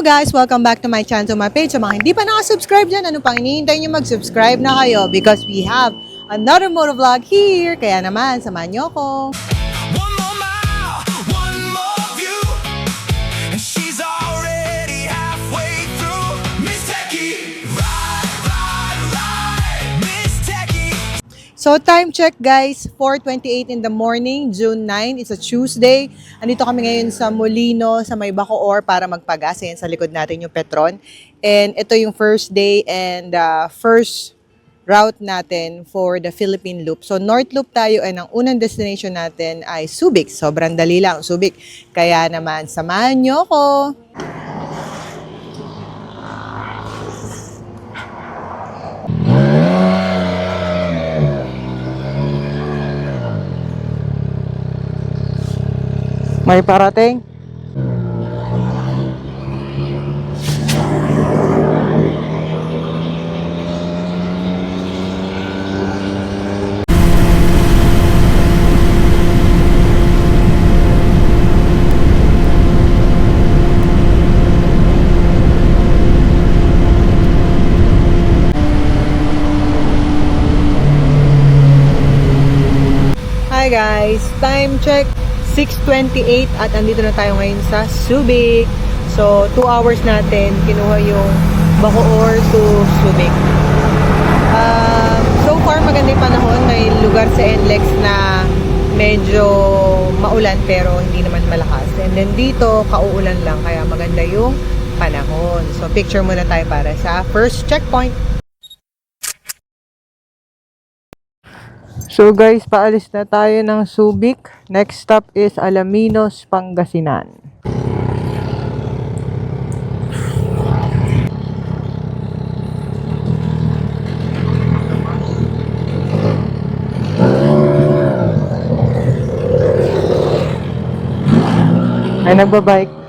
guys! Welcome back to my channel, to my page. Sa mga hindi pa nakasubscribe dyan, ano pang hinihintay nyo mag-subscribe na kayo because we have another motovlog here. Kaya naman, samahan nyo ako. One more mile, one more view, and she's already halfway through. Miss Techie, ride, Miss Techie. So time check guys, 4:28 in the morning, June 9. It's a Tuesday. Andito kami ngayon sa Molino, sa may Bacoor para magpagas. Ayan sa likod natin yung Petron. And ito yung first day and first route natin for the Philippine Loop. So North Loop tayo and ang unang destination natin ay Subic. Sobrang dali lang, Subic. Kaya naman, samahan nyo ko. May parating? Hi guys, time check 6:28 at andito na tayo ngayon sa Subic. So 2 hours natin kinuha yung Bacoor to Subic. So far maganda yung panahon, may lugar sa NLEX na medyo maulan pero hindi naman malakas. And then dito kauulan lang kaya maganda yung panahon. So picture muna tayo para sa first checkpoint. So guys, paalis na tayo ng Subic. Next stop is Alaminos, Pangasinan. Ay, nagbabike.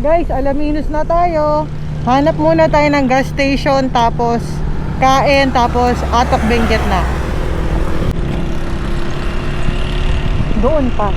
Guys, Alaminos na tayo. Hanap muna tayo ng gas station, tapos kain, tapos atok benguet na. Doon pa.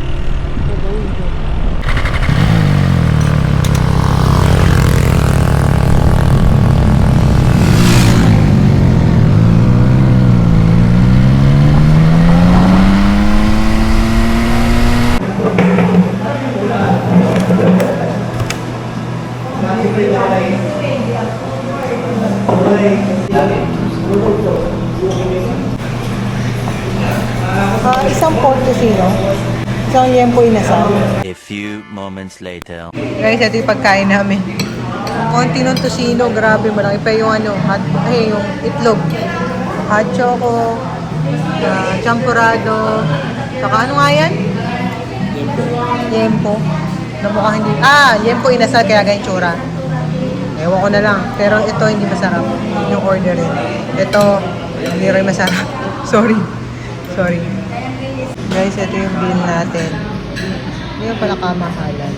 Isang Portosino, isang liempo inasal. A few moments later. Guys, ito yung pagkain namin. Konti ng tosino, grabe, malaki pa yung ano, yung itlog. Hot choco, champurado, saka ano nga yan? Liempo. Na mukhang hindi, liempo inasal kaya ganyan tsura. Ewan ko na lang, pero ito hindi masarap. Yung order rin. Ito, hindi rin masarap. Sorry. Sorry. Guys, ito yung bill natin. Hindi yung pala kamahalan.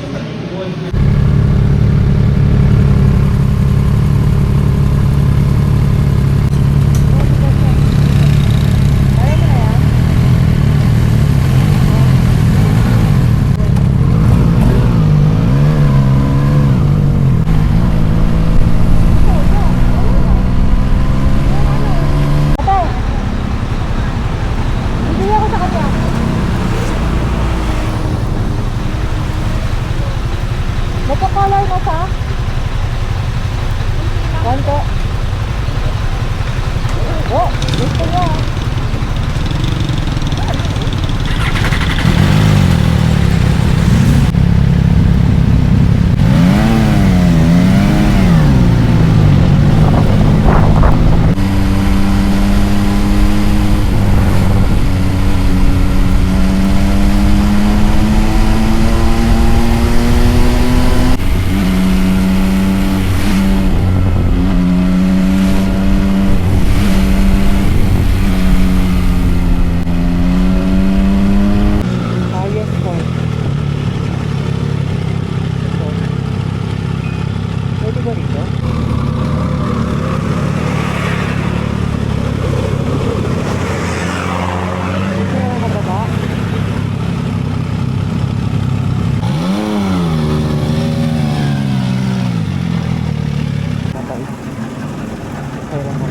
Magka-color mo pa? Konto. Oh, gusto niya. Highest point. Pwede ba rito? Dito na nakababa. Patay. Kailan mo?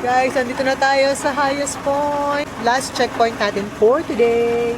Guys, andito na tayo sa highest point. Last checkpoint natin for today.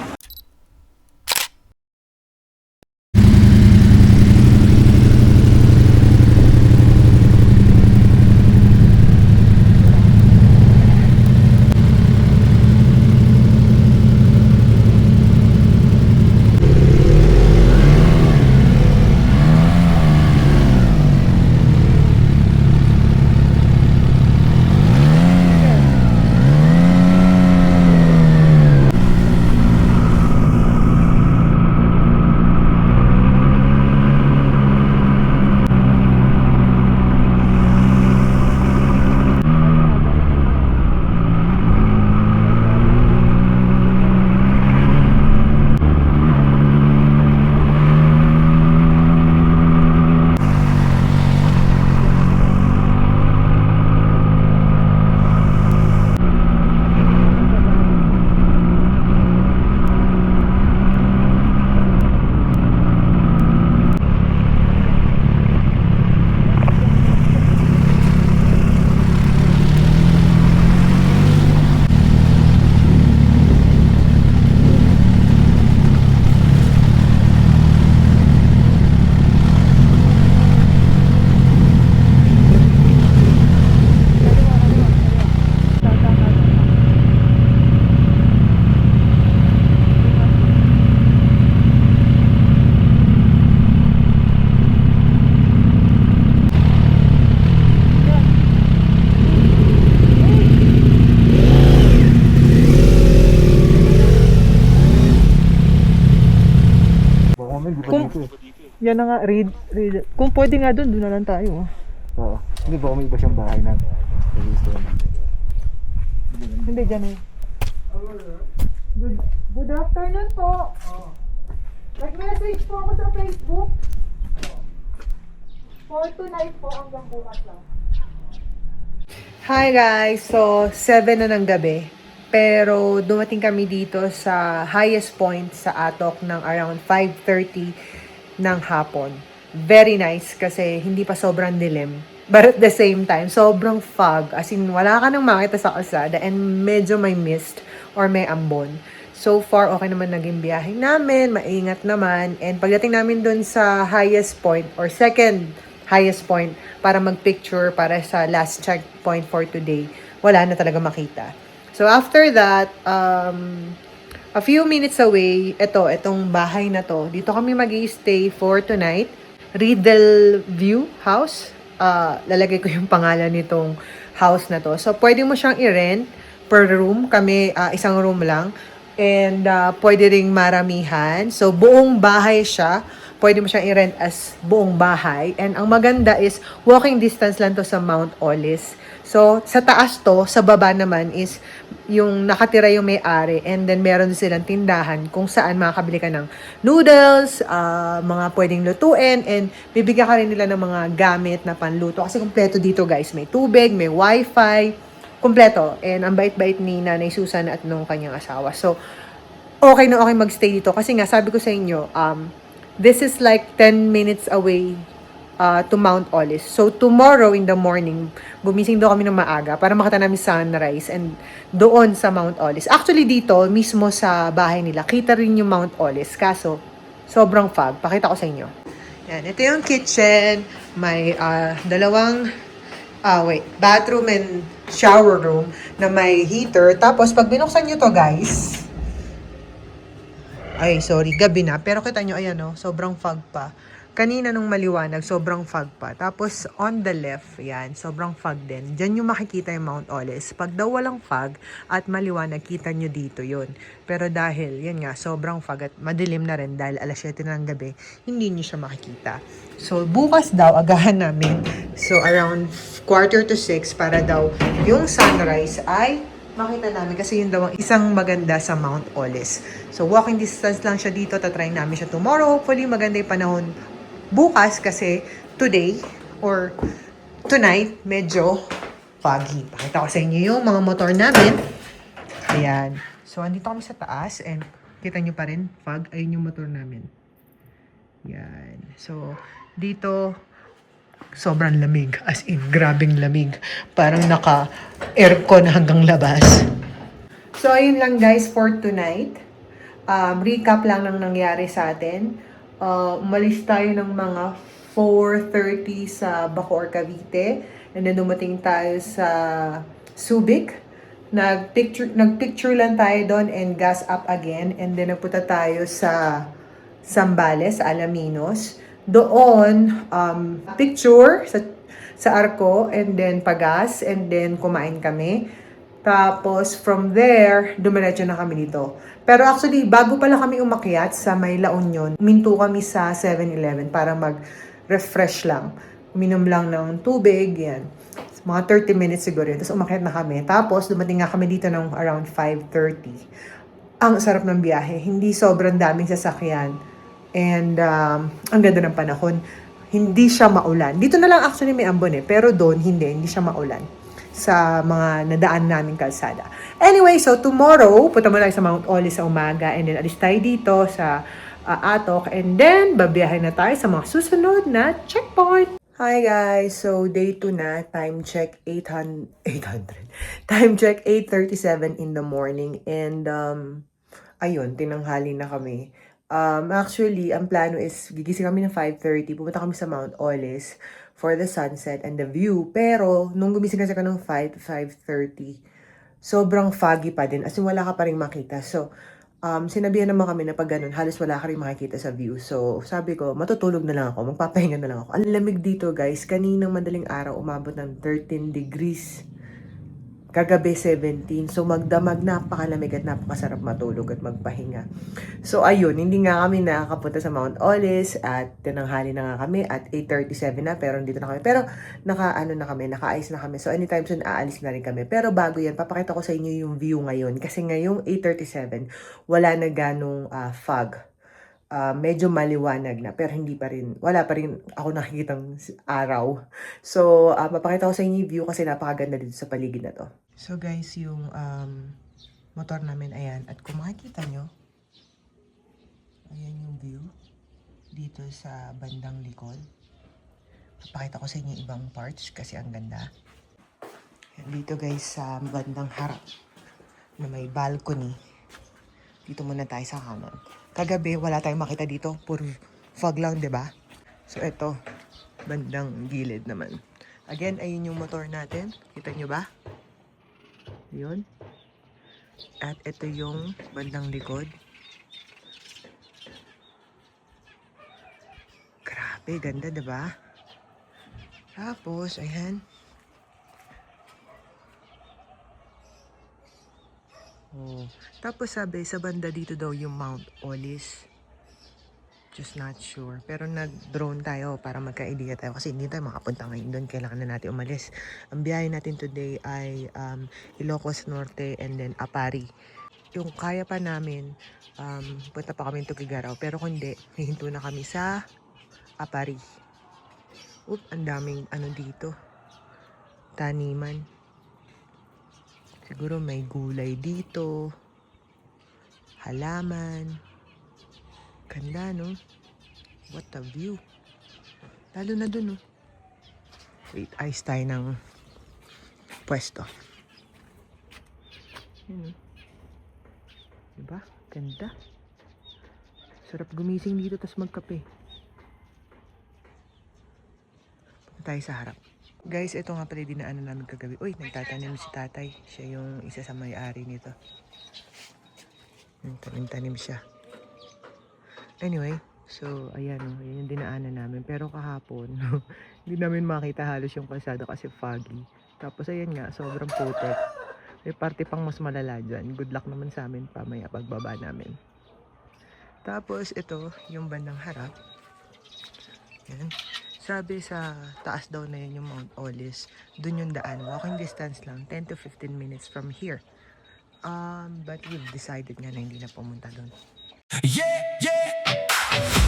Kung, yan na nga, read. Kung pwede nga doon na lang tayo. Oo. Hindi ba may iba siyang bahay na Hindi, dyan eh. Good afternoon po. Nag-message po ako sa Facebook. For tonight po hanggang bukas lang. Hi guys! So, 7 na ng gabi. Pero dumating kami dito sa highest point sa Atok ng around 5:30 ng hapon. Very nice kasi hindi pa sobrang dilim. But at the same time, sobrang fog. As in, wala ka nang makita sa kalsada and medyo may mist or may ambon. So far, okay naman naging biyahe namin, maingat naman. And pagdating namin dun sa highest point or second highest point para mag-picture para sa last checkpoint for today, wala na talaga makita. So after that, a few minutes away, itong bahay na to, dito kami mag-i-stay for tonight. Riddle View House. Lalagay ko yung pangalan nitong house na to. So pwede mo siyang i-rent per room. Kami, isang room lang. And pwede ring maramihan. So buong bahay siya. Pwede mo siyang i-rent as buong bahay. And ang maganda is walking distance lang to sa Mount Olis. So, sa taas to, sa baba naman is yung nakatira yung may-ari, and then meron silang tindahan kung saan makakabili ka ng noodles, mga pwedeng lutuin, and bibigyan ka rin nila ng mga gamit na panluto. Kasi kumpleto dito guys, may tubig, may wifi, kumpleto. And ang bait-bait ni Nanay Susan at nung kanyang asawa. So, okay na okay magstay dito. Kasi nga, sabi ko sa inyo, this is like 10 minutes away to Mount Olis. So, tomorrow in the morning, gumising daw kami ng maaga para makita namin sunrise and doon sa Mount Olis. Actually, dito, mismo sa bahay nila, kita rin yung Mount Olis. Kaso, sobrang fog. Pakita ko sa inyo. Yan, ito yung kitchen. May dalawang bathroom and shower room na may heater. Tapos, pag binuksan nyo to, guys, ay, sorry, gabi na. Pero kita nyo, ayan o, sobrang fog pa. Kanina nung maliwanag, sobrang fog pa. Tapos, on the left, yan, sobrang fog din. Diyan yung makikita yung Mount Olis. Pag daw walang fog at maliwanag, kita nyo dito yun. Pero dahil, yan nga, sobrang fog at madilim na rin dahil alas 7 ng gabi, hindi nyo siya makikita. So, bukas daw, agahan namin. So, around 5:45 para daw yung sunrise ay makita namin kasi yun daw ang isang maganda sa Mount Olis. So, walking distance lang siya dito. Tatry namin siya tomorrow. Hopefully, maganda yung panahon bukas kasi today or tonight, medyo foggy. Pakita ko sa inyo yung mga motor namin. Ayan. So, andito kami sa taas and kita nyo pa rin, fog. Ayun yung motor namin. Ayan. So, dito, sobrang lamig. As in, grabing lamig. Parang naka-aircon hanggang labas. So, ayun lang guys for tonight. Recap lang ng nangyari sa atin. Umalis tayo ng mga 4:30 sa Bacoor, Cavite. And then dumating tayo sa Subic. Nagpicture lang tayo doon and gas up again. And then nagpunta tayo sa Zambales, Alaminos. Doon, picture sa Arco and then pagas and then kumain kami. Tapos, from there, dumiretso na kami dito. Pero actually, bago pala kami umakyat sa may La Union, minto kami sa 7-Eleven para mag-refresh lang. Uminom lang ng tubig, yan. Mga 30 minutes siguro yun. Tapos umakyat na kami. Tapos, dumating nga kami dito ng around 5:30. Ang sarap ng biyahe. Hindi sobrang daming sasakyan. And, ang ganda ng panahon. Hindi siya maulan. Dito na lang actually may ambon pero doon hindi siya maulan sa mga nadaan naming kalsada. Anyway, so tomorrow, punta muna tayo sa Mount Olis sa umaga and then alis tayo dito sa Atok and then babiyahe na tayo sa mga susunod na checkpoint. Hi guys! So day 2 na, time check 800. Time check 8:37 in the morning and ayun, tinanghali na kami. Actually, ang plano is gigising kami ng 5:30, pupunta kami sa Mount Olis for the sunset and the view. Pero, nung gumising kasi ako ng 5:30, sobrang foggy pa din. As in, wala ka pa rin makita. So, sinabihan naman kami na pag ganun, halos wala ka rin makikita sa view. So, sabi ko, matutulog na lang ako, magpapahinga na lang ako. Ang lamig dito guys, kaninang madaling araw, umabot ng 13 degrees. Kagabi 17. So magdamag, napakalamig at napakasarap matulog at magpahinga. So ayun, hindi nga kami nakakapunta sa Mount Olis at tinanghali na nga kami at 8:37 na pero dito na kami. Pero naka-ayos na kami. So anytime soon aalis na rin kami. Pero bago yan, papakita ko sa inyo yung view ngayon. Kasi ngayong 8:37, wala na ganong fog. Medyo maliwanag na pero wala pa rin ako nakikitang araw. So, papakita ko sa inyo yung view kasi napakaganda dito sa paligid na to. So guys, yung motor namin, ayan. At kung makikita nyo, ayan yung view dito sa bandang likod. Papakita ko sa inyo ibang parts kasi ang ganda. Dito guys sa bandang harap na may balcony. Dito muna tayo sa kanan. Kagabi, wala tayong makita dito. Puro fog lang, di ba? So, ito. Bandang gilid naman. Again, ayun yung motor natin. Kita nyo ba? Yun. At ito yung bandang likod. Grabe, ganda, di ba? Tapos, ayan. Oh. Tapos sabi, sa banda dito daw yung Mount Olis. Just not sure. Pero nag-drone tayo para magka-idea tayo kasi hindi tayo makapunta ngayon doon. Kailangan na natin umalis. Ang biyahe natin today ay Ilocos Norte and then Apari. Yung kaya pa namin, punta pa kami to Tuguegarao. Pero kung hindi, hihinto na kami sa Apari. Ang daming ano dito. Taniman. Siguro may gulay dito. Halaman. Ganda, no? What a view. Lalo na dun, no? Wait, ayos tayo ng pwesto. Yun, no? Diba? Ganda. Sarap gumising dito tas magkape. Punta tayo sa harap. Guys, ito nga pala dinaanan namin kagabi. Uy, nagtatanim si tatay. Siya yung isa sa may-ari nito. Tanim-tanim siya. Anyway, so ayan o, ayan yung dinaanan namin. Pero kahapon, hindi namin makita halos yung kalsada kasi foggy. Tapos ayan nga, sobrang putek. May parte pang mas malala dyan. Good luck naman sa amin pa may pagbaba namin. Tapos ito, yung bandang harap. Yan. Sabi sa taas daw na yun yung Mount Olis. Dun yung daan. Walking distance lang, 10 to 15 minutes from here. But we've decided nga na hindi na pumunta dun. Yeah, yeah. Yeah.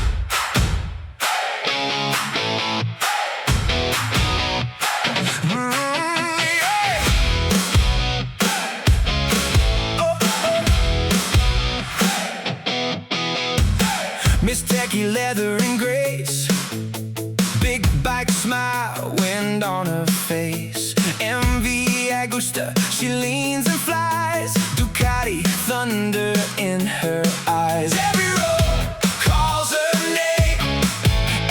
Miss Techie, leather and grace, big bike smile, wind on her face. MV Agusta, she leans and flies. Ducati, thunder in her eyes. Every road calls her name.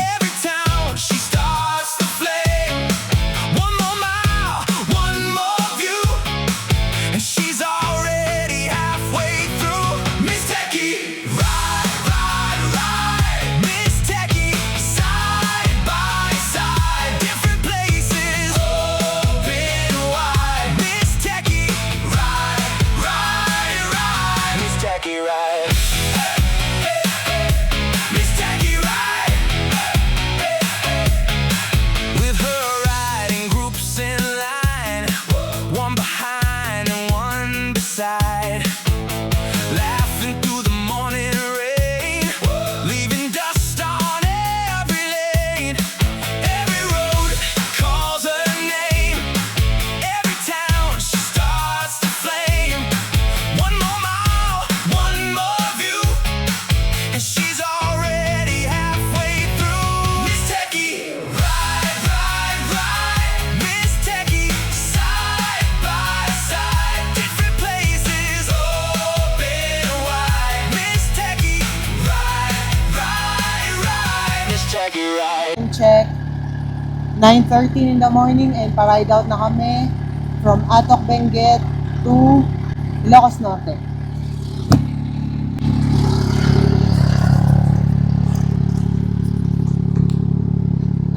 Every town she starts to flame. One more mile, one more view, and she's already halfway through. Miss Techie, ride, ride, ride. Miss Techie, side by side, different places, open wide. Miss Techie, ride, ride, ride. Miss Techie, ride. Miss Techie, ride. With her riding groups in line, one behind and one beside, laughing through the morning rain, leaving dust on every lane. Every road calls her name. Every town she starts to flame. One more mile, one more view, and she's already halfway through. Miss Techie, ride, ride, ride. Miss Techie, side by side, different places, open wide. Miss Techie, ride, ride, ride. Miss Techie, ride. Check. 9:13 in the morning and pa-ride out na kami from Atok Benguet to Ilocos Norte.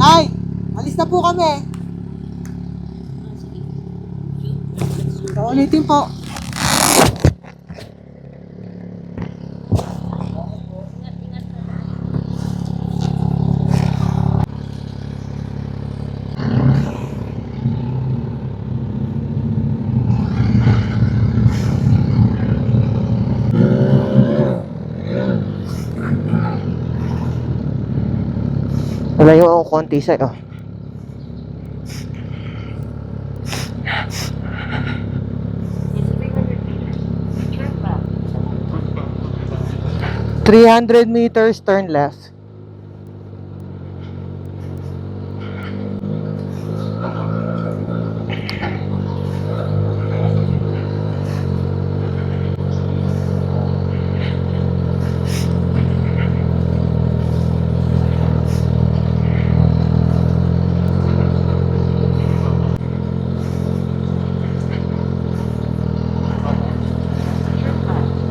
Nay! Alis na po kami! Ulitin po. Malayo ako konti sa'yo. It's 300 meters, turn left.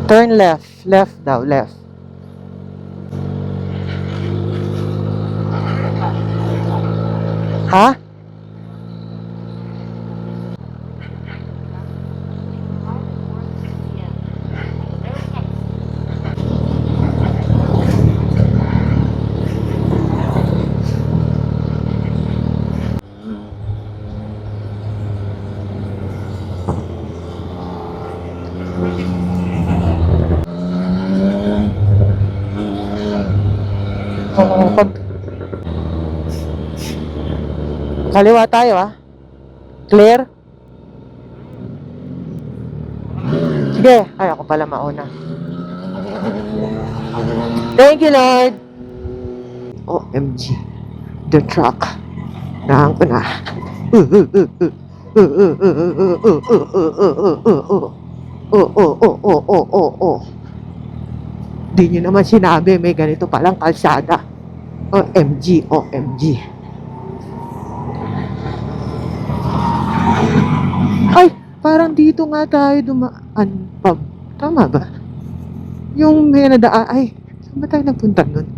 Turn left. Left daw, left. Ha? Kaliwa tayo, ah. Clear? Sige. Ay, ako pala mauna. Thank you, Lord. OMG. The truck. Nahan ko na. Di nyo naman sinabi may ganito palang kalsada. OMG, OMG. Ay, parang dito nga tayo dumaan pa. Tama ba? Yung may nadaan. Ay, saan ba tayo nagpunta nun?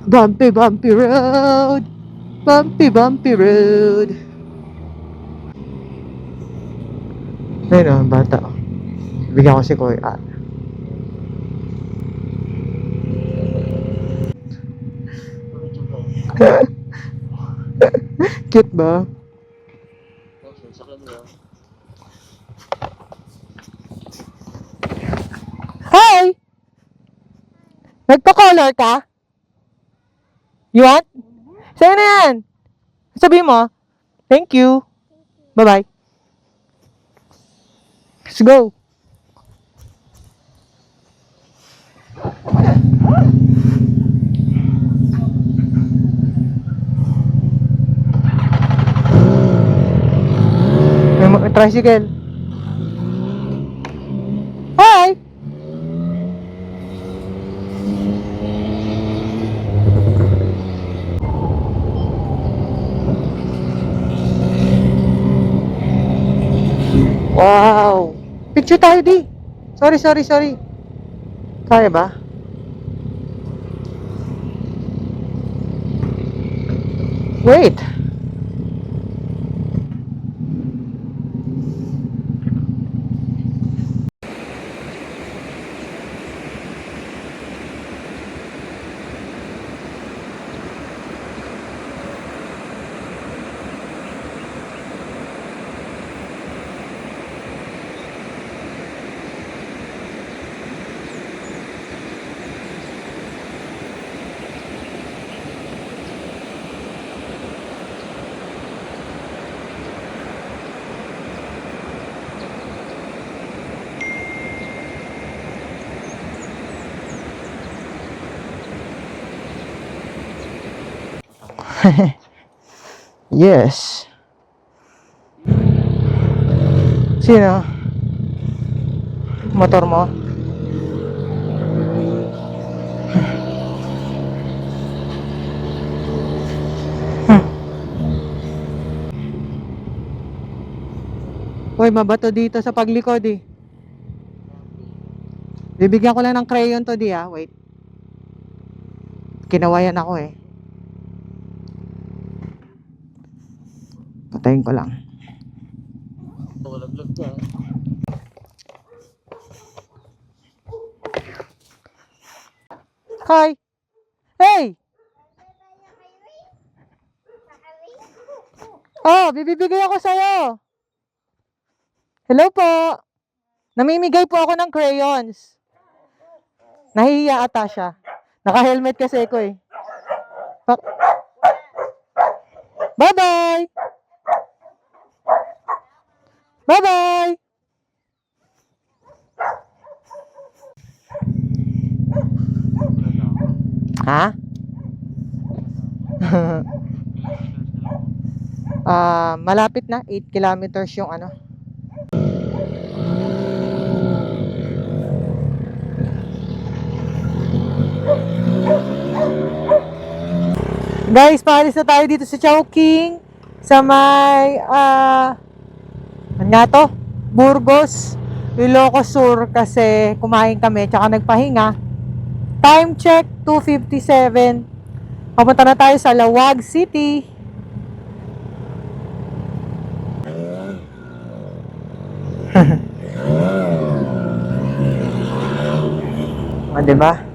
Bumpy, bumpy road. Bumpy, bumpy road. Ayun o, ang bata. Bigyan ko si Kuya. Cute ba? Hi! Nagpa-color ka? You want? Sa'yo na yan! Sabi mo? Thank you. Bye-bye. Let's go. May tricycle. Hi! Wow! Picture tayo di. Sorry. Kaya ba? Wait. Yes. Sino? Motor mo? Uy, mabato dito sa paglikod eh. Bibigyan ko lang ng crayon to di ah. Wait. Kinawayan ako eh. Patayin ko lang. Walaglag ka. Hi! Hey! Oh, bibigay ako sa'yo. Hello po. Namimigay po ako ng crayons. Nahihiya ata siya. Naka-helmet kasi ko eh. Bye-bye! Bye-bye! Ha? Malapit na. 8 kilometers yung ano. Guys, paalis na tayo dito sa Chowking. Sa may, ano nga to? Burgos, Ilocos Sur. Kasi kumain kami, tsaka nagpahinga. Time check, 2:57. Papunta na tayo sa Lawag City. O, diba?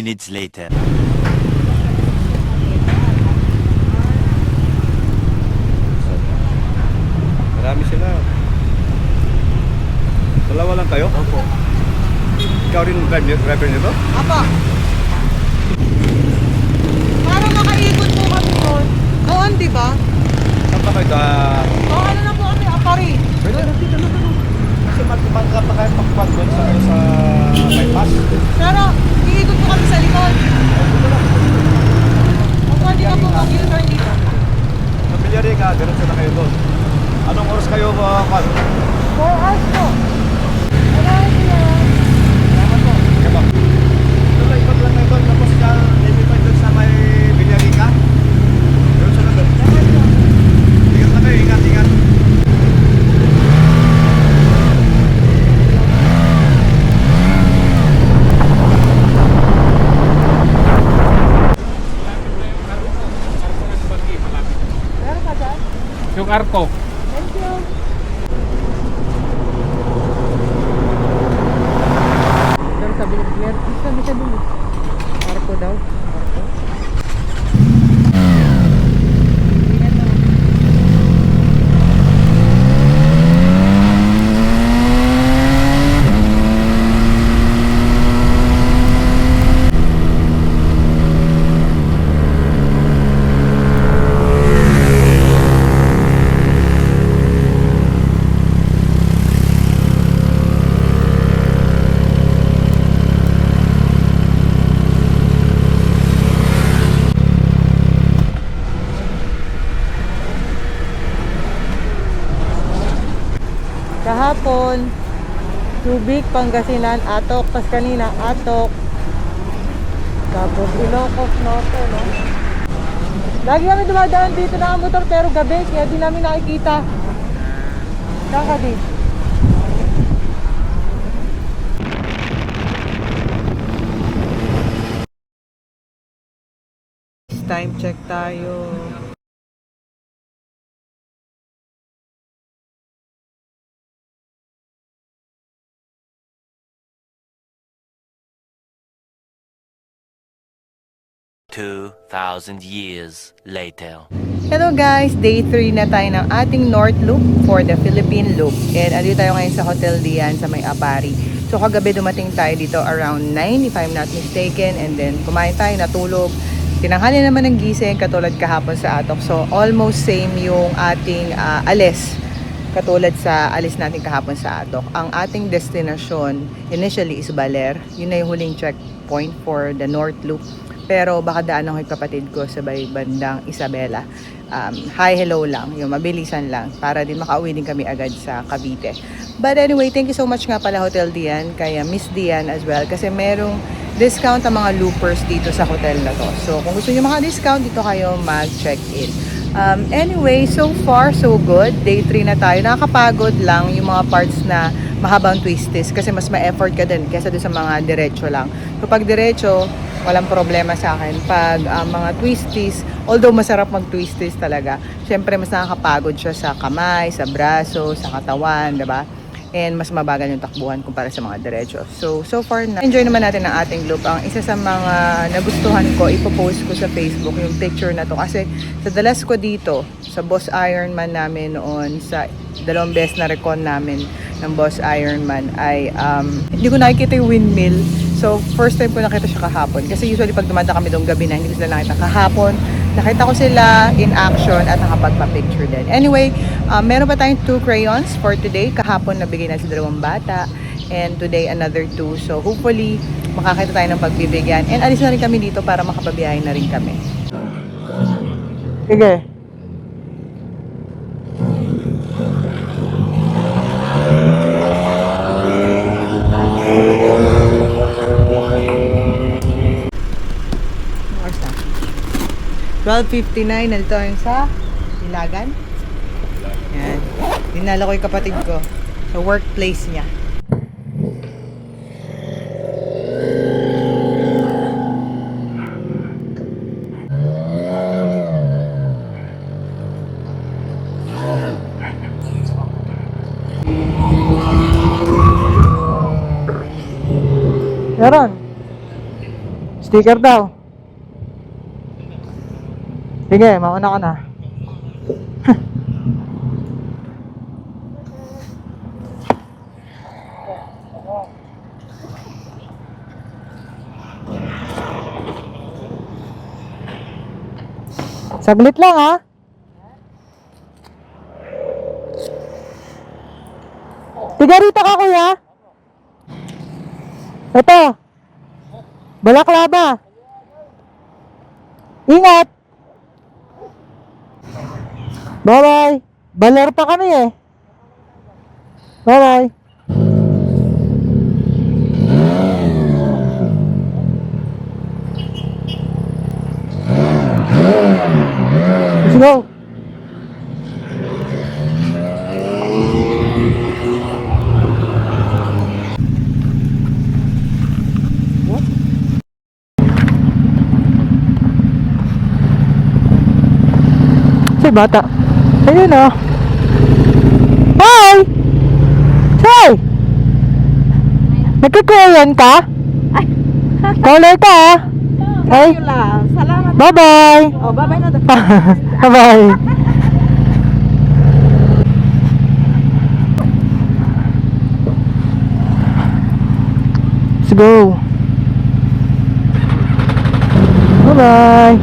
minutes later. Marami sila. Dalawa lang kayo? Opo. Ikaw rin driver nito? Apa. Parang makaikot po kami doon. Noon, di ba? Saan pa kayo? O ano na po kami, Apari. Pwede na dito na. Kasi magpapangka pa kayo pakpag doon sa bypass. Pero, iikot po kami sa likod. O pwede ka po mag-U-turn dito. Nabiliyari ka, ganun sila kayo doon. Anong oras kayo 4 hours po. Kaya doon lang ikot lang kayo doon. Tapos ka, lilipad doon sa may bilyari ka. Ganun sila doon. Ingat na kayo, ingat, ingat. Yung arko. Pero sabi ni Claire, sabi siya dun. Arko daw. Arko. Kahapon, Subic, Pangasinan, Atok. Tapos kanina, Atok. Tapos Ilocos Norte, no? Lagi kami dumadaan dito na motor pero gabi, kaya di namin nakikita. Saan ka di? Time check tayo. Two 2,000 years later. Hello guys! Day 3 na tayo ng ating North Loop for the Philippine Loop. And andito tayo ngayon sa Hotel Dian sa may Apari. So kagabi dumating tayo dito around 9 if I'm not mistaken. And then kumain tayo, natulog. Tinanghali naman ng gising katulad kahapon sa Atok. So almost same yung ating alis. Katulad sa alis natin kahapon sa Atok. Ang ating destination initially is Baler. Yun na yung huling checkpoint for the North Loop. Pero baka daan ako yung kapatid ko sa bandang Isabela. Hi, hello lang. Yung mabilisan lang. Para din makauwi din kami agad sa Cavite. But anyway, thank you so much nga pala Hotel Dian. Kaya Miss Dian as well. Kasi merong discount ang mga loopers dito sa hotel na to. So kung gusto niyo maka-discount, dito kayo mag-check-in. Anyway, so far so good. Day 3 na tayo. Nakakapagod lang yung mga parts na mahabang twisties. Kasi mas ma-effort ka din kaysa doon sa mga diretso lang. So pag diretso, walang problema sa akin. Pag mga twisties, although masarap mag-twisties talaga, syempre mas nakakapagod siya sa kamay, sa braso, sa katawan, diba? And mas mabagal yung takbuhan kumpara sa mga diretso. So far na enjoy naman natin ang ating loop. Ang isa sa mga nagustuhan ko, ipopost ko sa Facebook yung picture na to. Kasi sa dalas ko dito, sa Boss Ironman namin noon, sa 2 beses na recon namin ng Boss Ironman ay hindi ko nakikita yung windmill. So first time ko nakita siya kahapon. Kasi usually pag dumada kami doon gabi na, hindi ko sila nakita kahapon. Nakita ko sila in action at nakapagpa-picture din. Anyway, meron pa tayong 2 crayons for today. Kahapon nabigay na sa 2 bata. And today another 2. So hopefully makakita tayo ng pagbibigyan. And alis na rin kami dito para makapabiyahin na rin kami. Sige. Oras na. 12:59, nandito tayo sa Ilagan. Yan. Dinala ko yung kapatid ko sa workplace niya. Meron. Sticker daw. Sige, mauna ka na. Saglit lang ha. Tiga rito ka kuya. Ito. Balaklava. Ingat. Bye bye. Baler pa kami eh. Bye bye. Let's go. Si bata. Ayun oh. Hi! Hi! Nagkakayan ka? Caller ka ah. Ay. Salamat. Bye-bye. Oh, bye-bye na. Bye-bye. Let's go. Bye-bye.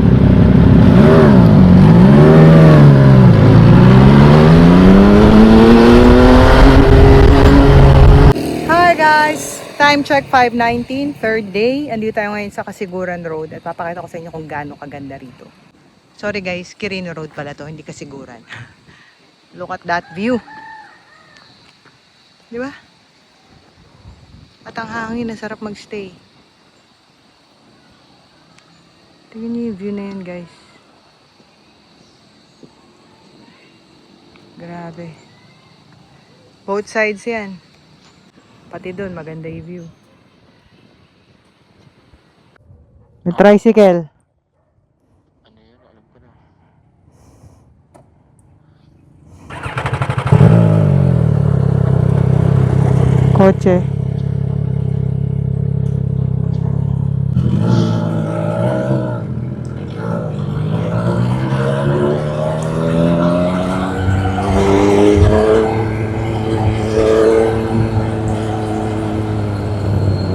Hi guys! Time check 5:19, third day. Andito tayo ngayon sa Kasiguran Road at papakita ko sa inyo kung gaano kaganda rito. Sorry guys, Quirino Road pala to, hindi Kasiguran. Look at that view. Di ba? At ang hangin, ang sarap magstay. Tingnan niyo yung view na yan guys. Grabe. Both sides yan. Pati doon, maganda yung view. May tricycle. Kotse.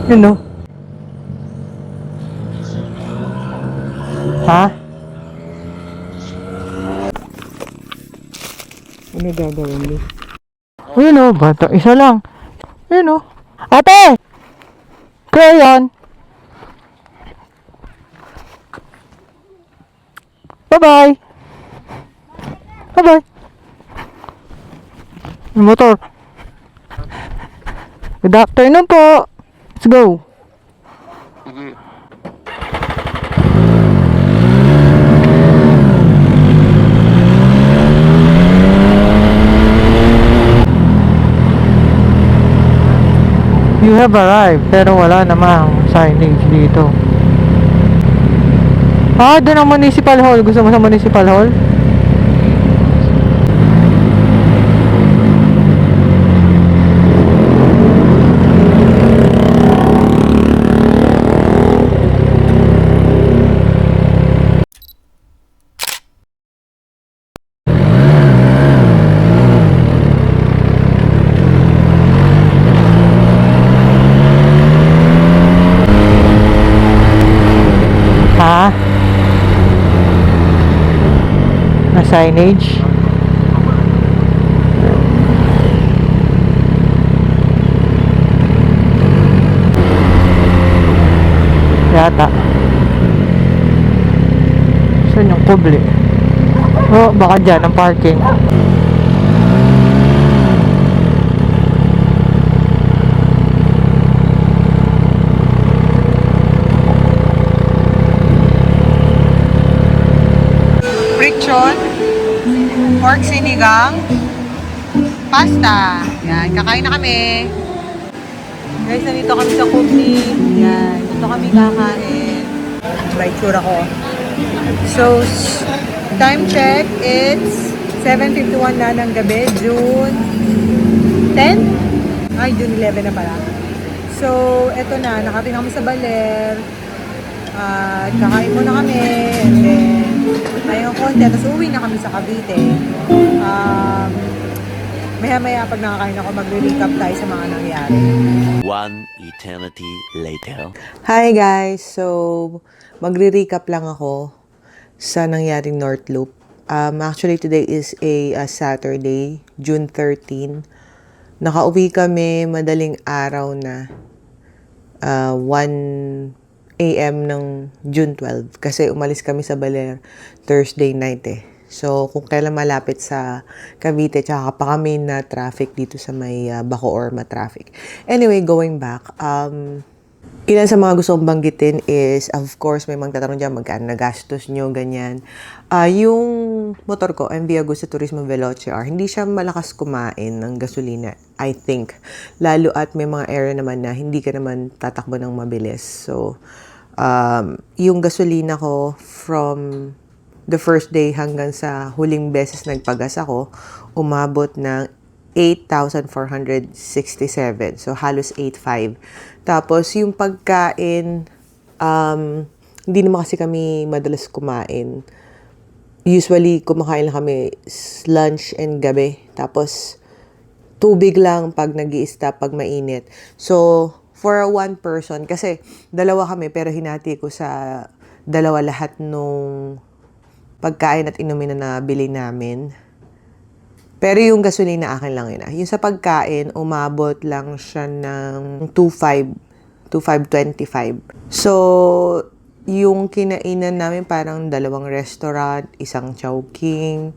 Yun no? Ha? Ano gagawin mo? Ayun o, bata. Isa lang. Ayun o. Ate! Crayon! Bye-bye! Bye-bye! Yung motor. Good afternoon po! Let's go! You have arrived, pero wala namang signage dito. Ah, doon ang municipal hall. Gusto mo sa municipal hall? Ha? Na signage? Yata. Saan yung kubli? Oh, baka dyan ang parking. Friction, pork sinigang, pasta. Yan, kakain na kami. Guys, nandito kami sa Kubli. Yan, dito kami kakain. May tsura ko. So, time check, it's 7:51 na ng gabi, June 10? Ay, June 11 na pala. So, eto na, nakarating kami sa Baler. At kakain muna kami. And then, tayong konti. Tapos uwi na kami sa Cavite. Maya-maya pag nakakain ako, magre-recap tayo sa mga nangyari. One eternity later. Hi guys! So, magre-recap lang ako sa nangyaring North Loop. Actually, today is a Saturday, June 13. Nakauwi kami madaling araw na 1 a.m. ng June 12 kasi umalis kami sa Baler Thursday night eh. So, kung kailan malapit sa Cavite, tsaka pa kami na traffic dito sa may Bacoor traffic. Anyway, going back, ilan sa mga gusto kong banggitin is, of course, may magtatanong dyan, magkano nagastos nyo, ganyan. Yung motor ko, MV Agusta Turismo Veloce R, hindi siya malakas kumain ng gasolina, I think. Lalo at may mga area naman na hindi ka naman tatakbo ng mabilis. So, yung gasolina ko from the first day hanggang sa huling beses nagpagas ako, umabot ng 8,467. So, halos 8,500. Tapos, yung pagkain, hindi naman kasi kami madalas kumain. Usually, kumakain lang kami lunch and gabi. Tapos, tubig lang pag nag-i-stop, pag mainit. So, for one person, kasi dalawa kami, pero hinati ko sa dalawa lahat nung pagkain at inumin na nabili namin. Pero yung gasolina akin lang yun. Yung sa pagkain, umabot lang siya ng 2,525. So, yung kinainan namin parang 2 restaurant, isang Chowking,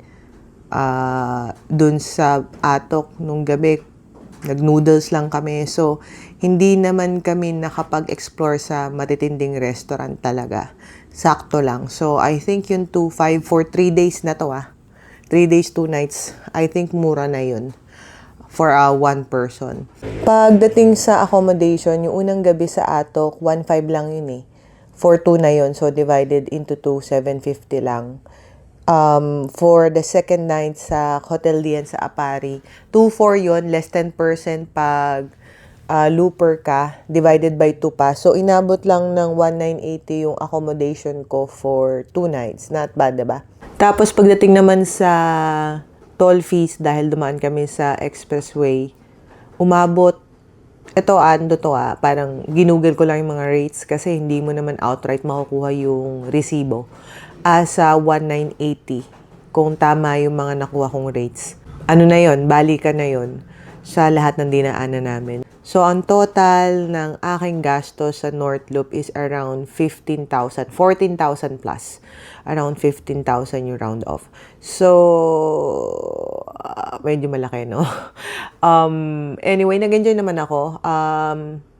dun sa Atok nung gabi, nag-noodles lang kami. So, hindi naman kami nakapag-explore sa matitinding restaurant talaga. Sakto lang. So, I think yung 2,500 for 3 days na to 3 days, 2 nights. I think mura na yun for one person. Pagdating sa accommodation, yung unang gabi sa Atok, 1,500 lang yun eh. For 2 na yun. So, divided into 2, 750 lang. For the second night sa Hotel Dian sa Apari, 2,400 yun, less 10% pag looper ka, divided by 2 pa. So, inabot lang ng 1,980 yung accommodation ko for 2 nights. Not bad, diba? Tapos, pagdating naman sa toll fees, dahil dumaan kami sa expressway, umabot, ito, parang ginugol ko lang yung mga rates kasi hindi mo naman outright makukuha yung resibo. Sa 1,980, kung tama yung mga nakuha kong rates. Ano na yon, balikan na yon sa lahat ng dinaanan namin. So, ang total ng aking gastos sa North Loop is around 15,000, 14,000 plus. Around 15,000 yung round off. So, medyo malaki, no? Anyway, nag-enjoy naman ako.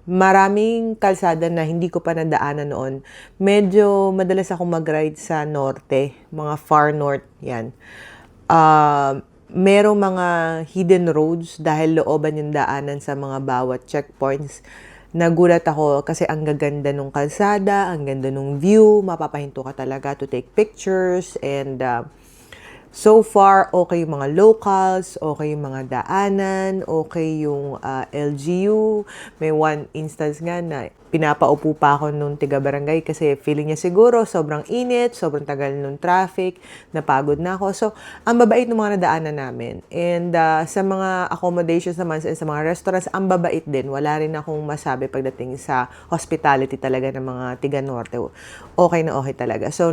Maraming kalsada na hindi ko pa nadaanan noon. Medyo madalas ako mag-ride sa norte, mga far north, yan. Merong mga hidden roads dahil looban yung daanan sa mga bawat checkpoints. Nagulat ako kasi ang gaganda nung kalsada, ang ganda nung view, mapapahinto ka talaga to take pictures, and so far, okay yung mga locals, okay yung mga daanan, okay yung LGU. May one instance nga na pinapaupo pa ako nung tiga-barangay kasi feeling niya siguro sobrang init, sobrang tagal nung traffic, napagod na ako. So, ang babait ng mga nadaanan namin. And sa mga accommodations naman, sa mga restaurants, ang babait din. Wala rin akong masabi pagdating sa hospitality talaga ng mga tiga-norte. Okay na okay talaga. So,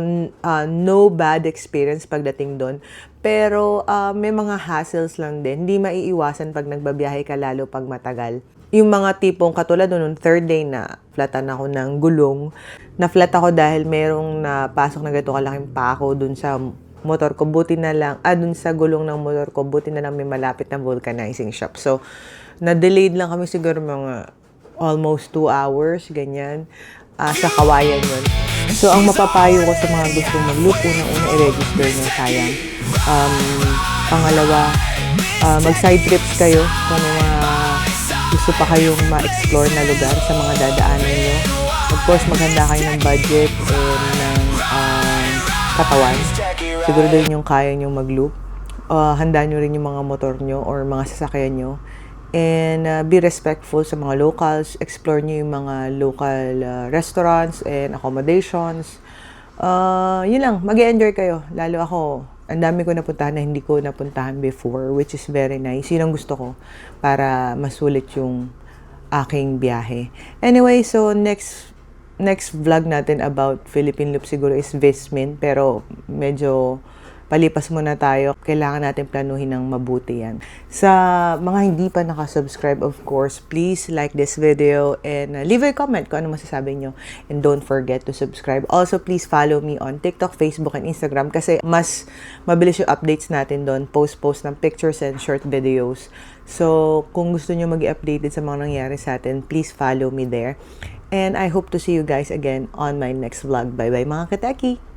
no bad experience pagdating doon. Pero may mga hassles lang din. Hindi maiiwasan pag nagbabiyahe ka, lalo pag matagal. Yung mga tipong katulad nung third day na flatan ako ng gulong. Na-flat ako dahil merong napasok na ganito kalaking pako dun sa motor ko. Buti na lang, dun sa gulong ng motor ko, buti na lang may malapit na vulcanizing shop. So, na-delayed lang kami siguro mga almost 2 hours, ganyan. Sa Kawayan yun. So, ang mapapayo ko sa mga gustong mag-loop, unang-una i-register nyo, sayang. Pangalawa, mag-side trips kayo kung mga gusto pa kayong ma-explore na lugar sa mga dadaanan nyo. Of course, maghanda kayo ng budget and ng katawan. Siguro din yung kaya nyo mag-loop. Handa nyo rin yung mga motor nyo or mga sasakyan nyo. And be respectful sa mga locals. Explore nyo yung mga local restaurants and accommodations. Yun lang, mag-enjoy kayo. Lalo ako, ang dami ko napuntahan na hindi ko napuntahan before, which is very nice. Yun ang gusto ko para masulit yung aking biyahe. Anyway, so next vlog natin about Philippine Loop siguro is Vismin, pero medyo palipas muna tayo. Kailangan natin planuhin ng mabuti yan. Sa mga hindi pa nakasubscribe, of course, please like this video and leave a comment kung ano masasabi nyo. And don't forget to subscribe. Also, please follow me on TikTok, Facebook, and Instagram kasi mas mabilis yung updates natin doon. Post ng pictures and short videos. So, kung gusto nyo mag-updated sa mga nangyari sa atin, please follow me there. And I hope to see you guys again on my next vlog. Bye-bye mga kateki!